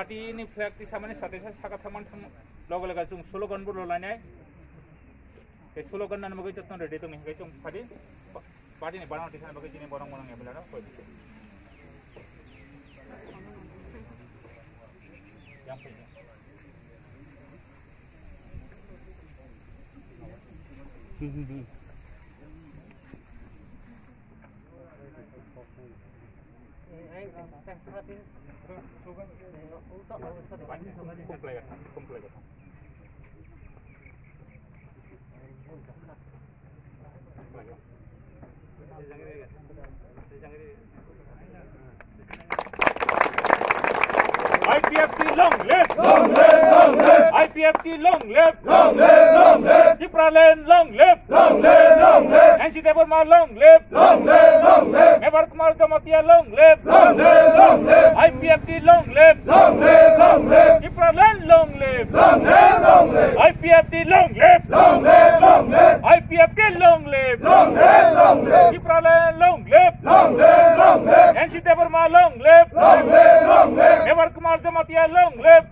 पार्टीनि फ्लेग सामाने साथै साखा थांमान लगे लगे जों स्ल'गानबो लानाय बे स्ल'गान नानै बगै जत्न रेडी दं हिगै जों पार्टीनि बानाव टिसान बगै जिनि बरं बरं एबेलानो होय yang punya komplit IPFT long live! Long live! Long live! IPFT long live! Long live! Long live! Kipraland long live! Long live! Long live! NC Devarma long live! Long live! Long live! Mebar Kumar Damatia long live! Long live! Long live! IPFT long live! Long live! Long live! Kipraland long live! Long live! Long live! IPFT long live! Long live! Long live! IPFT long live! Long live! Long live! Kipraland long live! Long live! Long live! NC Devarma long live! Long live! Long live! Mebar Kumar Damatia long live!